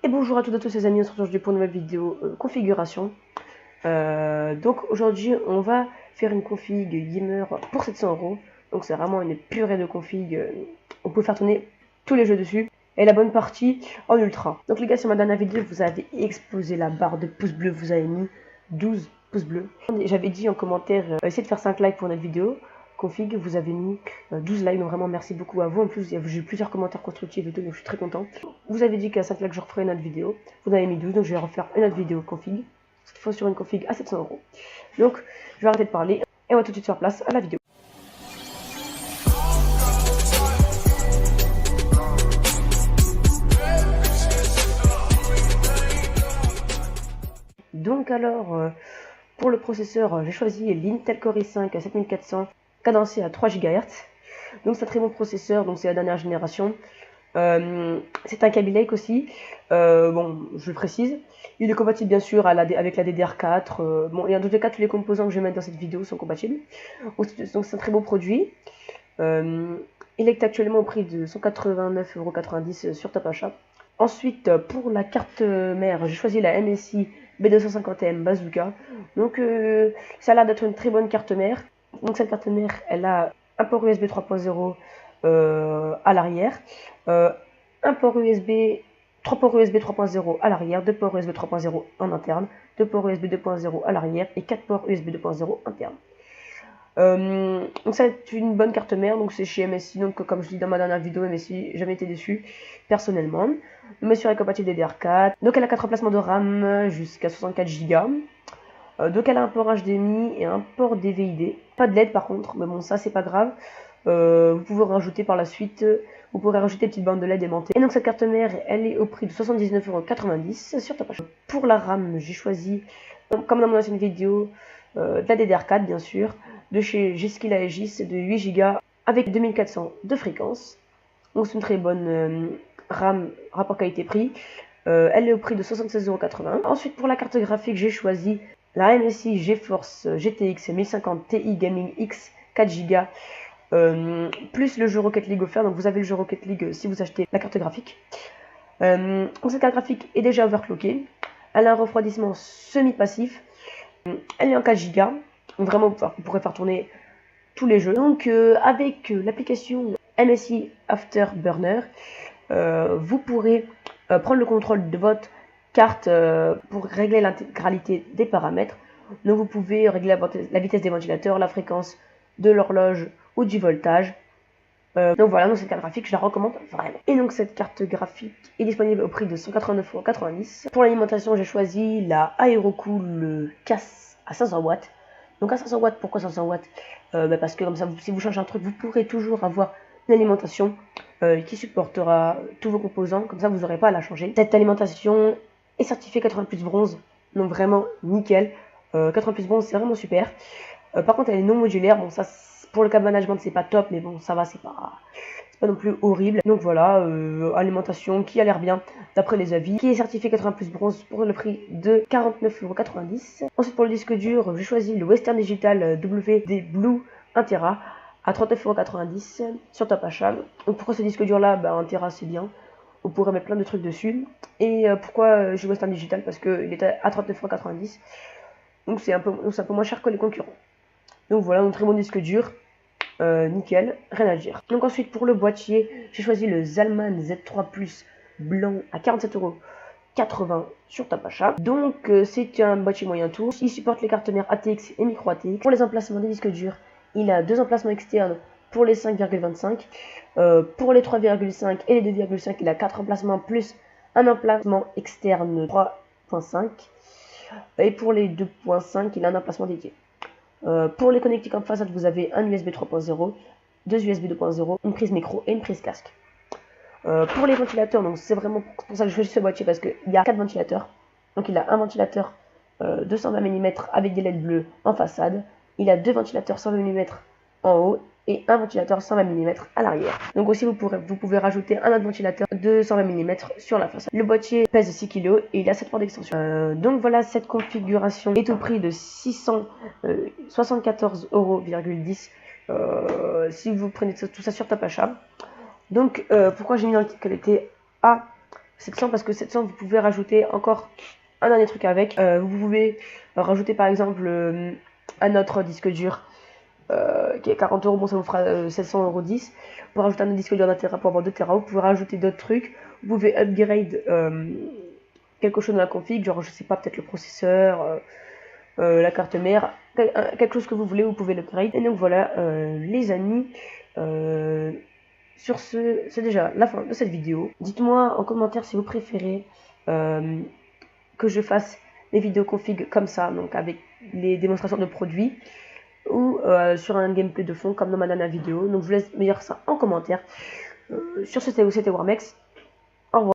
Et bonjour à toutes et à tous les amis, on se retrouve aujourd'hui pour une nouvelle vidéo configuration. Donc aujourd'hui on va faire une config gamer pour 700 €. Donc c'est vraiment une purée de config, on peut faire tourner tous les jeux dessus. Et la bonne partie en ultra. Donc les gars, sur ma dernière vidéo vous avez explosé la barre de pouces bleus, vous avez mis 12 pouces bleus. J'avais dit en commentaire, essayez de faire 5 likes pour notre vidéo config, vous avez mis 12 likes, donc vraiment merci beaucoup à vous. En plus j'ai eu plusieurs commentaires constructifs et tout, donc je suis très content. Vous avez dit qu'à 5 likes je referai une autre vidéo, vous avez mis 12, donc je vais refaire une autre vidéo config, cette fois sur une config à 700 €. Donc je vais arrêter de parler et on va tout de suite faire place à la vidéo. Donc alors, pour le processeur, j'ai choisi l'Intel Core i5 7400 cadencé à 3 GHz. Donc c'est un très bon processeur, donc c'est la dernière génération. C'est un Kaby Lake aussi, bon je le précise, il est compatible bien sûr avec la DDR4, bon et en tous les cas tous les composants que je vais mettre dans cette vidéo sont compatibles, donc c'est un très beau produit. Il est actuellement au prix de 189,90 € sur Top Achat. Ensuite pour la carte mère, j'ai choisi la MSI B250M Bazooka, donc ça a l'air d'être une très bonne carte mère. Donc cette carte mère elle a un port USB 3.0 à l'arrière, un port USB, 3 ports USB 3.0 à l'arrière, 2 ports USB 3.0 en interne, 2 ports USB 2.0 à l'arrière et 4 ports USB 2.0 interne. Donc ça c'est une bonne carte mère, donc c'est chez MSI, donc comme je dis dans ma dernière vidéo, MSI, jamais été déçu personnellement. Mais sur elle est compatible DDR4, donc elle a 4 emplacements de RAM jusqu'à 64 Go. Donc elle a un port HDMI et un port DVI-D, pas de LED par contre, mais bon ça c'est pas grave. Vous pouvez rajouter par la suite, vous pourrez rajouter une petite bande de LED aimantée. Et donc cette carte mère, elle est au prix de 79,90 € sur Top Achat. Pour la RAM, j'ai choisi, comme dans mon ancienne vidéo, de la DDR4 bien sûr, de chez G-Skill Aegis de 8 Go avec 2400 de fréquence. Donc c'est une très bonne RAM rapport qualité-prix. Elle est au prix de 76,80 €. Ensuite pour la carte graphique, j'ai choisi la MSI GeForce GTX 1050 Ti Gaming X 4 Go. Plus le jeu Rocket League offert, donc vous avez le jeu Rocket League si vous achetez la carte graphique. Cette carte graphique est déjà overclockée, elle a un refroidissement semi-passif, elle est en 4 Go, donc vraiment vous pourrez faire tourner tous les jeux. Donc avec l'application MSI Afterburner, vous pourrez prendre le contrôle de votre carte pour régler l'intégralité des paramètres. Donc vous pouvez régler la vitesse des ventilateurs, la fréquence de l'horloge ou du voltage. Donc voilà, donc cette carte graphique je la recommande vraiment. Et donc cette carte graphique est disponible au prix de 189,90 €. Pour l'alimentation, j'ai choisi la Aerocool CAS à 500 watts. Donc à 500 watts, pourquoi 500 watts? Parce que comme ça, si vous changez un truc, vous pourrez toujours avoir une alimentation qui supportera tous vos composants, comme ça vous n'aurez pas à la changer. Cette alimentation est certifiée 80+ bronze, donc vraiment nickel. 80+ bronze, c'est vraiment super. Par contre elle est non modulaire, bon ça pour le cas management c'est pas top, mais bon ça va, c'est pas non plus horrible. Donc voilà, alimentation qui a l'air bien d'après les avis, qui est certifié 80+ bronze pour le prix de 49,90 €. Ensuite pour le disque dur, j'ai choisi le Western Digital WD Blue 1 Tera à 39,90 € sur Top Achat. Donc pourquoi ce disque dur là? 1 Tera c'est bien, on pourrait mettre plein de trucs dessus. Et pourquoi j'ai Western Digital? Parce qu'il était à 39,90 €, donc c'est un peu moins cher que les concurrents. Donc voilà, un très bon disque dur, nickel, rien à dire. Donc ensuite pour le boîtier, j'ai choisi le Zalman Z3 Plus blanc à 47,80 € sur Top Achat. Donc c'est un boîtier moyen tour, il supporte les cartes mères ATX et micro ATX. Pour les emplacements des disques durs, il a 2 emplacements externes pour les 5,25, pour les 3,5 et les 2,5 il a 4 emplacements plus un emplacement externe 3,5, et pour les 2,5 il a un emplacement dédié. Pour les connectiques en façade, vous avez un USB 3.0, 2 USB 2.0, une prise micro et une prise casque. Pour les ventilateurs, donc c'est vraiment pour ça que je choisis ce boîtier, parce qu'il y a 4 ventilateurs. Donc il a un ventilateur 220 mm avec des LED bleus en façade, il a 2 ventilateurs 120 mm en haut et un ventilateur 120 mm à l'arrière. Donc aussi vous pouvez rajouter un autre ventilateur de 120 mm sur la façade. Le boîtier pèse 6 kg et il a 7 ports d'extension. Donc voilà, cette configuration est au prix de 674,10 € si vous prenez tout ça sur Top Achat. Donc pourquoi j'ai mis dans le kit qu'elle était à 700 parce que 700 vous pouvez rajouter encore un dernier truc avec. Vous pouvez rajouter par exemple un autre disque dur qui est 40 euros, bon ça vous fera 700 euros 10. Vous pouvez rajouter un disque dur d'un Tera pour avoir 2 Tera. Vous pouvez rajouter d'autres trucs. Vous pouvez upgrade quelque chose dans la config, genre je sais pas, peut-être le processeur, la carte mère, quelque chose que vous voulez, vous pouvez l'upgrade. Et donc voilà les amis, sur ce, c'est déjà la fin de cette vidéo. Dites-moi en commentaire si vous préférez que je fasse les vidéos config comme ça, donc avec les démonstrations de produits, ou sur un gameplay de fond comme dans ma dernière vidéo. Donc je vous laisse me dire ça en commentaire. Sur ce, c'était Warmex. Au revoir.